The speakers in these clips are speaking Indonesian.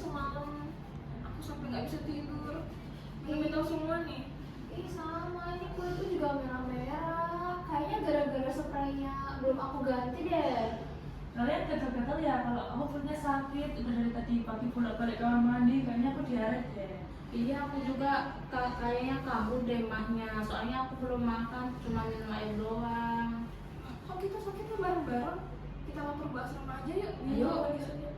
semalam aku sampai nggak bisa tidur. Sampai tahu semua nih. Ih sama, ini kulitku juga merah-merah. Kayaknya gara-gara spraynya belum aku ganti deh. Kalian gatal-gatal ya kalau aku punya sakit udah dari tadi pagi pulang balik kamar mandi kayaknya aku diare deh. Iya, aku juga kayaknya kabur deh mahnya. Soalnya aku belum makan, cuma minum air doang. Kok kita sakitnya bareng-bareng? Kita lapor ke asrama aja yuk. Ayo. Pergi saja.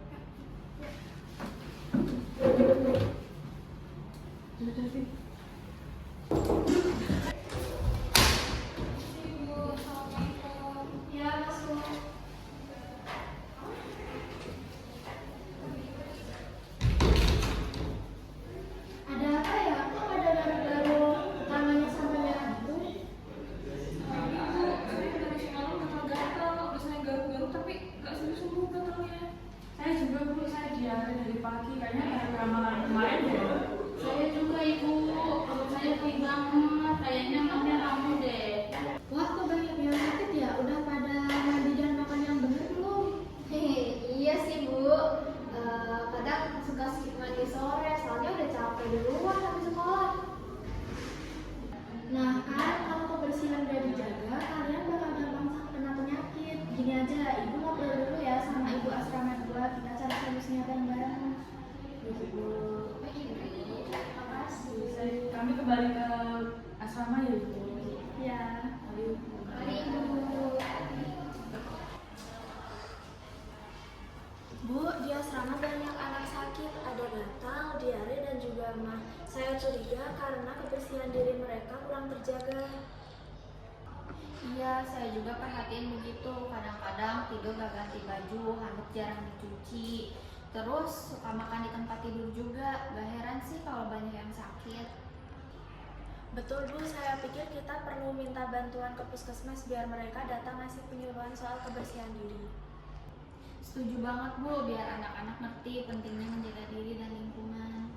Jadi Ibu, assalamualaikum. Ya masuk. Ada apa ya? Kok ada garuk-garuk tangannya sampai merah gitu? Saya dari semalam gatal-gatal, udah saya garuk-garuk tapi nggak sembuh-sembuh gatalnya. saya juga bu, saya diare dari pagi kayaknya gara-gara malam kemarin deh. Saya juga ibu, perut saya pening banget. Kayaknya mahnya kamu deh. Wah, kok banyak yang sakit ya? Udah pada mandi dan makan yang bener belum? Hehe, iya sih bu. Kadang suka skip mandi sore, soalnya udah capek duluan habis sekolah. Nah kan, kalau kebersihan udah dijaga, kalian bakal gampang kena penyakit. Gini aja, ibu ngobrol dulu ya sama ibu asrama 2, kita cari solusinya bareng-bareng. Ibu, Terima kasih. kami kembali ke asrama ya ibu. Ya, Ayo. mari ibu. Bu, di asrama banyak anak sakit, ada gatal, diare, dan juga mah. Saya curiga karena kebersihan diri mereka kurang terjaga. Iya, saya juga perhatiin begitu. Kadang-kadang tidur gak ganti baju, handuk jarang dicuci. Terus suka makan di tempat tidur juga. Gak heran sih kalau banyak yang sakit. Betul Bu, saya pikir kita perlu minta bantuan ke puskesmas biar mereka datang ngasih penyuluhan soal kebersihan diri. Setuju banget Bu, biar anak-anak ngerti pentingnya menjaga diri dan lingkungan.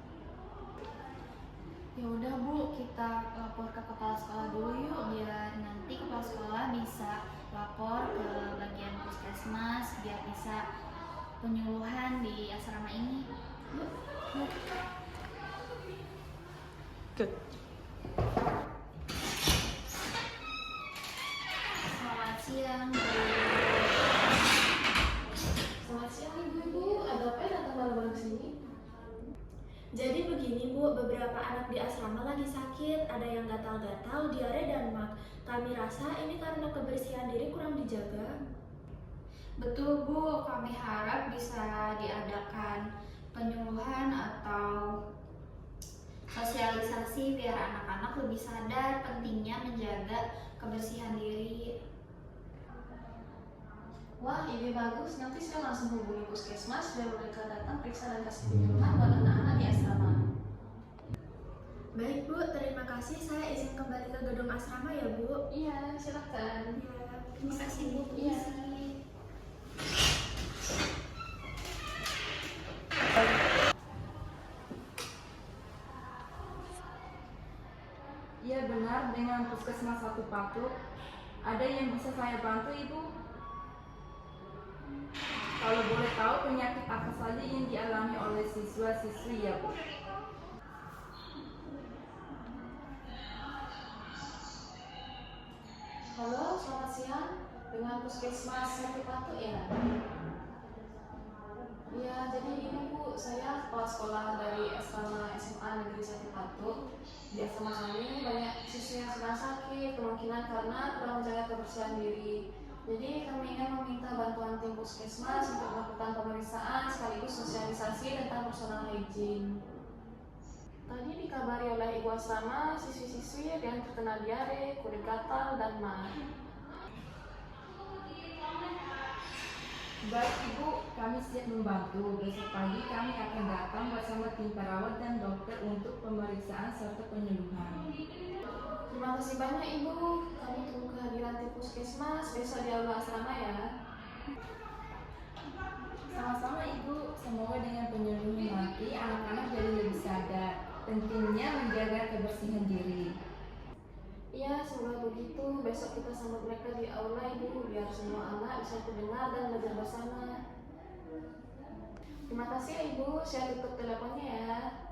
Ya udah Bu, kita lapor ke kepala sekolah dulu yuk, biar nanti kepala sekolah bisa lapor ke bagian puskesmas biar bisa penyuluhan di asrama ini. Yuk, yuk. Good. Selamat siang Bu. Selamat siang ibu-ibu, ada apa ya datang malam-malam sini? Jadi begini Bu, beberapa anak di asrama lagi sakit, ada yang gatal-gatal, diare, dan mak. Kami rasa ini karena kebersihan diri kurang dijaga. Betul Bu, kami harap bisa diadakan penyuluhan atau sosialisasi biar anak-anak lebih sadar pentingnya menjaga kebersihan diri. Wah, ide bagus. Nanti saya langsung hubungi puskesmas biar mereka datang periksa dan kasih penyuluhan buat anak-anak di asrama. Baik Bu, terima kasih. Saya izin kembali ke gedung asrama ya Bu. Iya, silakan. Ya, terima kasih Bu. Iya. Iya benar, dengan puskesmas Satu Patuk. Ada yang bisa saya bantu ibu? Kalau boleh tahu penyakit apa saja yang dialami oleh siswa-siswi ya bu? Halo, selamat siang. Dengan puskesmas Satu Patuk ya? Iya, jadi ini Bu, saya kepala sekolah dari asrama SMA Negeri Satu Patuk. Di asrama kami banyak siswa yang sedang sakit, kemungkinan karena kurang menjaga kebersihan diri. Jadi kami ingin meminta bantuan tim puskesmas untuk melakukan pemeriksaan sekaligus sosialisasi tentang personal hygiene. Tadi dikabari oleh ibu asrama, siswi-siswi yang terkena diare, kulit gatal, dan mah. Baik ibu, kami siap membantu. Besok pagi kami akan datang bersama tim perawat dan dokter untuk pemeriksaan serta penyembuhan. Terima kasih banyak Ibu. Kami tunggu kehadiran tim puskesmas besok di aula asrama ya. Sama-sama ibu, semoga dengan penyembuhan nanti anak-anak jadi lebih sadar pentingnya menjaga kebersihan diri. Iya, semoga begitu. Besok kita sambut mereka di aula Ibu, biar semua anak bisa terdengar dan belajar bersama. Terima kasih ya Ibu, saya tutup teleponnya ya.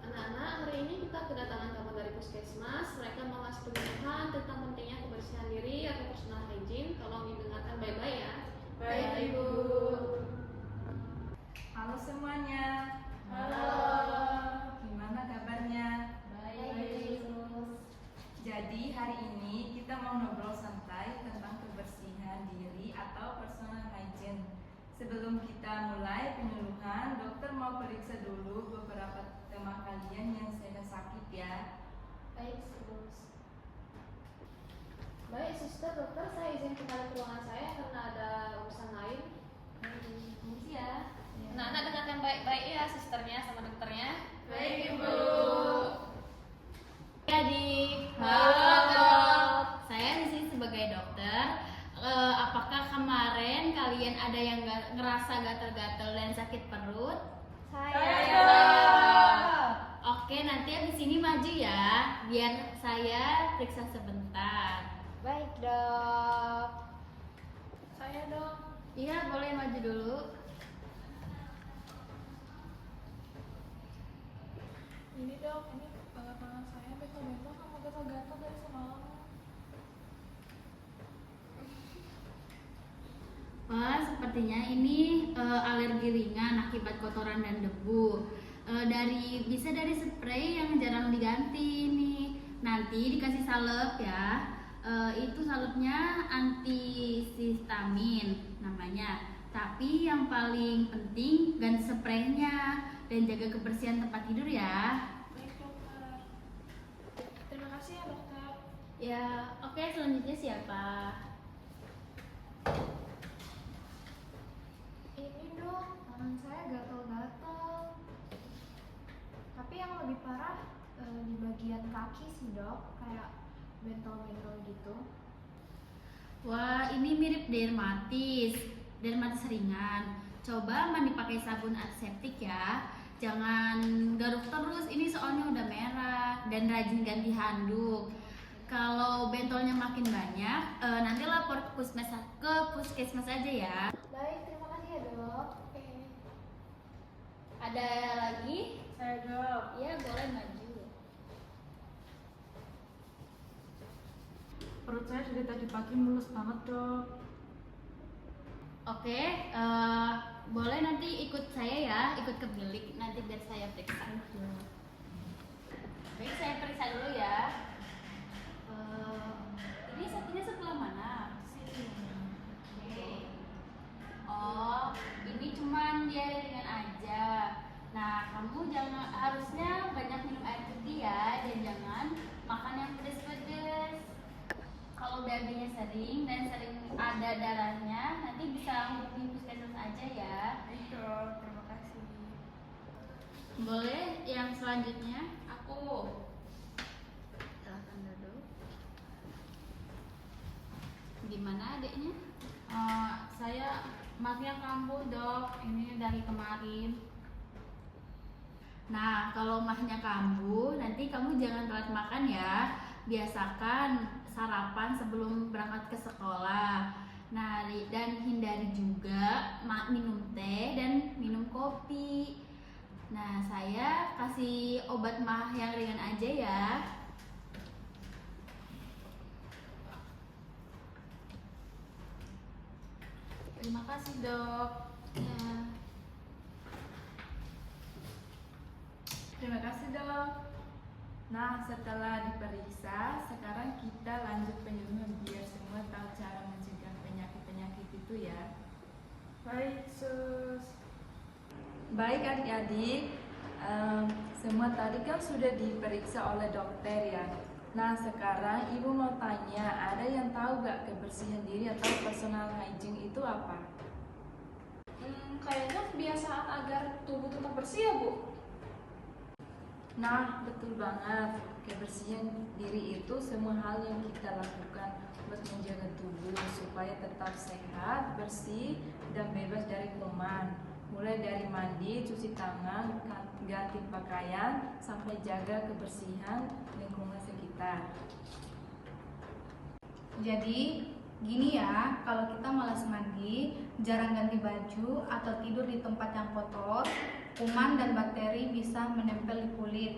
Anak-anak, hari ini kita kedatangan tamu dari puskesmas. Mereka mau ngasih pengetahuan tentang pentingnya kebersihan diri atau personal hygiene. Tolong didengarkan baik-baik ya. Baik, Ibu. Halo semuanya. Halo. Gimana kabarnya? Baik. Jadi hari ini kita mau ngobrol santai tentang kebersihan diri atau personal hygiene. Sebelum kita mulai penyuluhan, dokter mau periksa dulu beberapa teman kalian yang sedang sakit ya. Baik, terus. Baik, suster, dokter, saya izin kembali ke ruangan saya karena ada urusan lain. Permisi ya. Anak-anak dengarkan baik-baik ya, susternya sama dokternya. Baik, Ibu. Adik, Halo, Dok. saya di sini sebagai dokter. Apakah kemarin kalian ada yang ngerasa gatal-gatal dan sakit perut? Saya. Oke, nanti abis ini maju ya, biar saya periksa sebentar. Baik, Dok. Saya dok. Iya, boleh maju dulu. Ini dok, ini tangan saya bentol-bentol sama gatal-gatal dari semalam. Wah, sepertinya ini alergi ringan akibat kotoran dan debu. Bisa dari spray yang jarang diganti nih. Nanti dikasih salep ya. Itu salepnya antihistamin namanya. Tapi yang paling penting ganti spraynya dan jaga kebersihan tempat tidur ya. Baik, dokter. Terima kasih ya, dokter. Ya, oke, selanjutnya siapa? Ini dok, tangan saya gatal-gatal. Tapi yang lebih parah di bagian kaki sih dok, kayak bentol-bentol gitu. Wah, ini mirip dermatis ringan. Coba mandi pakai sabun antiseptik ya. Jangan garuk terus, ini soalnya udah merah. Dan rajin ganti handuk. Kalau bentolnya makin banyak, nanti lapor ke puskesmas aja ya. Baik, terima kasih ya dok. Oke. Ada lagi? Saya dok. Ya, boleh maju. Perut saya dari tadi pagi mulus banget, dok. Oke, boleh nanti ikut saya ya, ikut ke bilik nanti biar saya periksa. Baik, saya periksa dulu ya. Ini sakitnya sebelah mana? Sini. Oke. Oh, ini cuman diare ringan aja. Nah, kamu harusnya banyak minum air putih ya, dan jangan makan yang pedes-pedes. Kalau dagingnya sering dan sering ada darahnya, nanti bisa hubungi puskesmas aja ya. Baik, dok. Terima kasih. Boleh yang selanjutnya? Aku. Silahkan duduk. Gimana adiknya? Saya maafnya kambuh dok, ini dari kemarin. Nah, kalau mahnya kambuh, nanti kamu jangan telat makan ya. Biasakan sarapan sebelum berangkat ke sekolah. Nah, dan hindari juga minum teh dan minum kopi. Nah, saya kasih obat mah yang ringan aja ya. Terima kasih dok. Ya. Terima kasih dok. Nah, setelah diperiksa, sekarang kita lanjut penyuluhan biar semua tahu cara mencegah penyakit-penyakit itu ya. Baik, sus. Baik adik-adik, semua tadi kan sudah diperiksa oleh dokter ya. Nah sekarang ibu mau tanya, ada yang tahu gak kebersihan diri atau personal hygiene itu apa? Kayaknya kebiasaan agar tubuh tetap bersih ya bu. Nah betul banget, kebersihan diri itu semua hal yang kita lakukan buat menjaga tubuh supaya tetap sehat, bersih, dan bebas dari kuman. Mulai dari mandi, cuci tangan, ganti pakaian, sampai jaga kebersihan lingkungan sekitar. Jadi Gini ya, kalau kita malas mandi, jarang ganti baju, atau tidur di tempat yang kotor, kuman dan bakteri bisa menempel di kulit.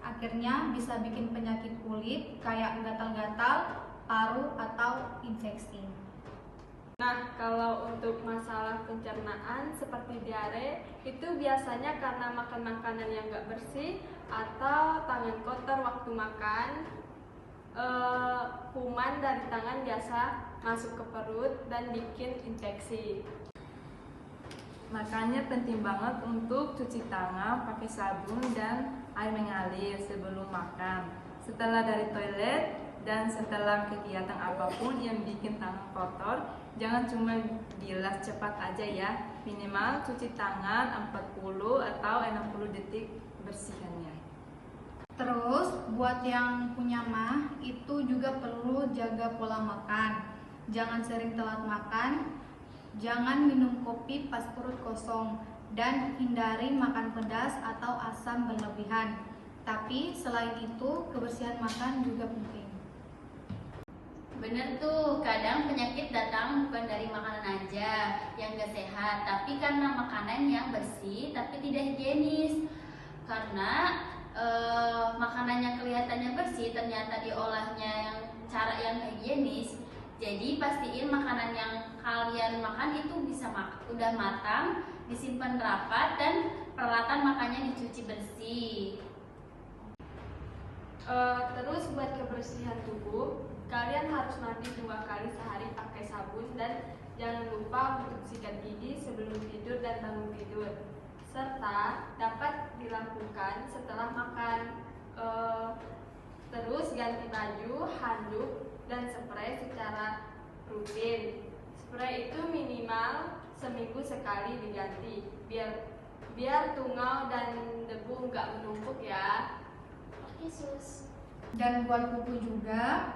Akhirnya bisa bikin penyakit kulit kayak gatal-gatal, paru, atau infeksi. Nah, kalau untuk masalah pencernaan seperti diare, itu biasanya karena makan makanan yang gak bersih atau tangan kotor waktu makan. Kuman dari tangan biasa masuk ke perut dan bikin infeksi. Makanya penting banget untuk cuci tangan pakai sabun dan air mengalir sebelum makan, setelah dari toilet, dan setelah kegiatan apapun yang bikin tangan kotor. Jangan cuma bilas cepat aja ya, minimal cuci tangan 40 atau 60 detik bersihkannya. Terus buat yang punya mah itu juga perlu jaga pola makan. Jangan sering telat makan, jangan minum kopi pas perut kosong, dan hindari makan pedas atau asam berlebihan. Tapi selain itu, kebersihan makan juga penting. Bener tuh, kadang penyakit datang bukan dari makanan aja yang gak sehat, tapi karena makanan yang bersih tapi tidak higienis. Karena makanannya kelihatannya bersih, ternyata diolahnya yang cara yang higienis. Jadi pastiin makanan yang kalian makan itu bisa udah matang, disimpan rapat, dan peralatan makannya dicuci bersih. Terus buat kebersihan tubuh, kalian harus mandi 2 kali sehari pakai sabun, dan jangan lupa untuk sikat gigi sebelum tidur dan bangun tidur, serta dapat dilakukan setelah makan. Terus ganti baju, handuk, dan spray secara rutin. Spray itu minimal seminggu sekali diganti, biar tungau dan debu nggak menumpuk ya. Oke, Sus. Dan buat kuku juga,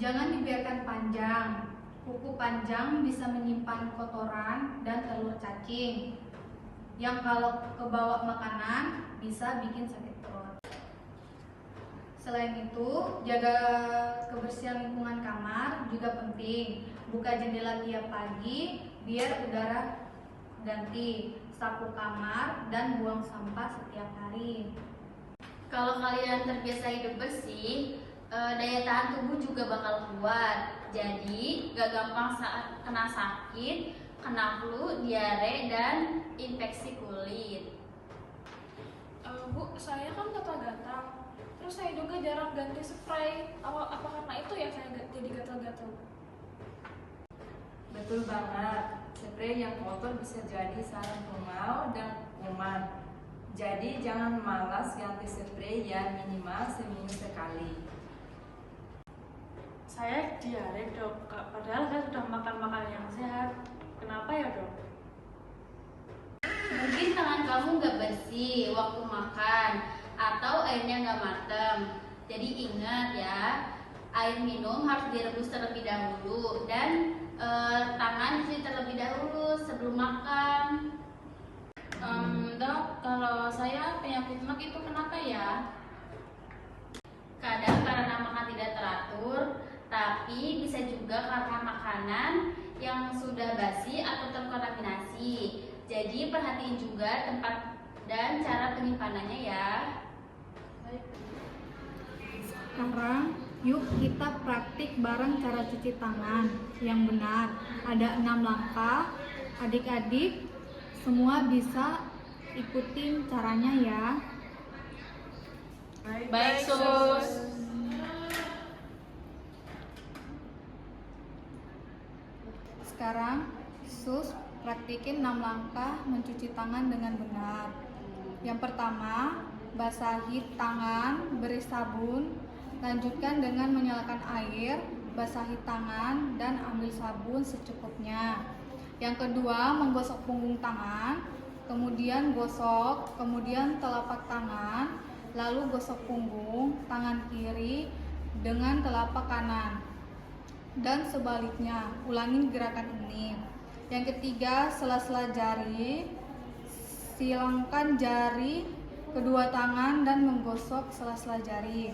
jangan dibiarkan panjang. Kuku panjang bisa menyimpan kotoran dan telur cacing, yang kalau kebawa makanan bisa bikin sakit perut. Selain itu, jaga kebersihan lingkungan kamar juga penting. Buka jendela tiap pagi biar udara ganti, sapu kamar, dan buang sampah setiap hari. Kalau kalian terbiasa hidup bersih, daya tahan tubuh juga bakal kuat. Jadi gak gampang saat kena sakit, kena flu, diare, dan infeksi kulit. Bu, saya kan gatal-gatal. Terus saya juga jarang ganti spray. Apa karena itu ya saya jadi gatal-gatal? Betul banget, spray yang kotor bisa jadi sarang tungau dan kuman. Jadi jangan malas ganti spray ya, minimal seminggu sekali. Saya diare dok, padahal saya sudah makan makanan yang sehat. Kenapa ya dok? Mungkin tangan kamu gak bersih waktu makan, atau airnya gak matang. Jadi ingat ya, air minum harus direbus terlebih dahulu, dan tangan dicuci terlebih dahulu sebelum makan. Dok, kalau saya penyakit mah itu kenapa ya? Kadang karena makan tidak teratur, tapi bisa juga karena makanan yang sudah basi atau terkontaminasi. Jadi perhatiin juga tempat dan cara penyimpanannya ya. Sekarang yuk kita praktik bareng cara cuci tangan yang benar. Ada 6 langkah. Adik-adik semua bisa ikutin caranya ya. Baik, Sus. Sekarang Sus praktikin 6 langkah mencuci tangan dengan benar. Yang pertama, basahi tangan, beri sabun, lanjutkan dengan menyalakan air, basahi tangan, dan ambil sabun secukupnya. Yang kedua, menggosok punggung tangan, kemudian gosok, kemudian telapak tangan, lalu gosok punggung tangan kiri dengan telapak kanan, dan sebaliknya. Ulangin gerakan ini. Yang ketiga, sela-sela jari, silangkan jari kedua tangan dan menggosok sela-sela jari.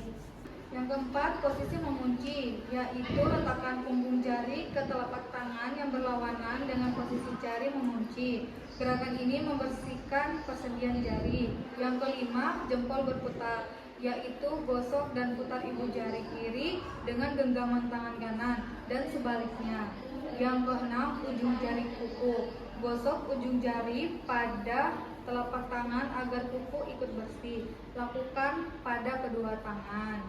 Yang keempat, posisi memunci, yaitu letakkan punggung jari ke telapak tangan yang berlawanan dengan posisi jari memunci. Gerakan ini membersihkan persendian jari. Yang kelima, jempol berputar, yaitu gosok dan putar ibu jari kiri dengan genggaman tangan kanan dan sebaliknya. Yang keenam, ujung jari kuku. Gosok ujung jari pada telapak tangan agar kuku ikut bersih. Lakukan pada kedua tangan.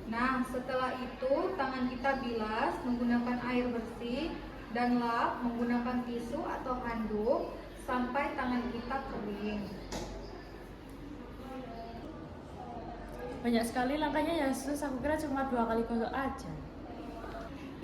Nah, setelah itu tangan kita bilas menggunakan air bersih dan lap menggunakan tisu atau handuk sampai tangan kita kering. Banyak sekali langkahnya ya sus, aku kira cuma 2 kali gosok aja.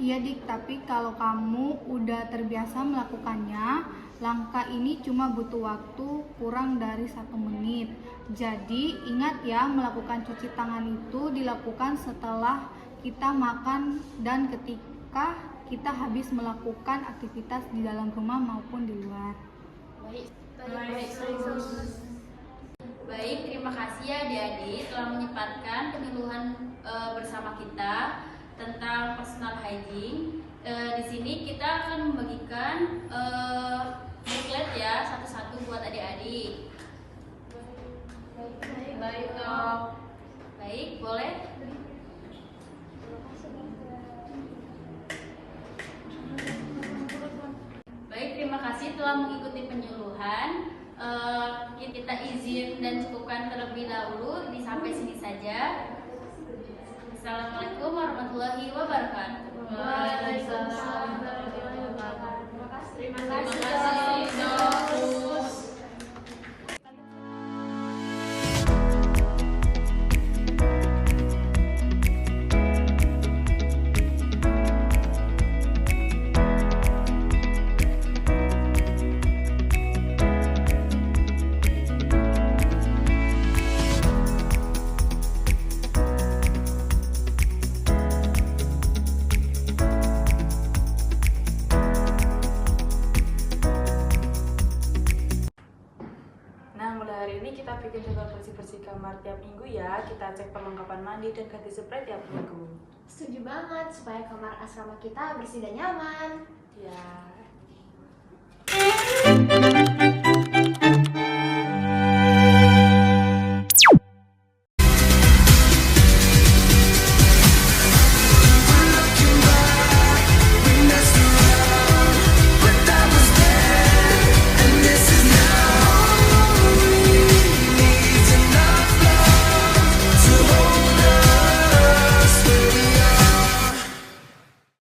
Iya Dik, tapi kalau kamu udah terbiasa melakukannya, langkah ini cuma butuh waktu kurang dari 1 menit. Jadi ingat ya, melakukan cuci tangan itu dilakukan setelah kita makan dan ketika kita habis melakukan aktivitas di dalam rumah maupun di luar. Baik, terima kasih ya adik-adik telah menyempatkan penyuluhan bersama kita tentang personal hygiene. Di sini kita akan membagikan booklet ya satu-satu buat adik-adik. Baik dong. Baik, boleh. Baik, terima kasih telah mengikuti penyuluhan. Kita izin dan cukupkan terlebih dahulu. Ini sampai sini saja. Assalamualaikum warahmatullahi wabarakatuh. Waalaikumsalam warahmatullahi wabarakatuh. Terima kasih. Kita bikin jadwal bersih-bersih kamar tiap minggu ya. Kita cek perlengkapan mandi dan ganti spray tiap minggu. Setuju banget, supaya kamar asrama kita bersih dan nyaman. Ya.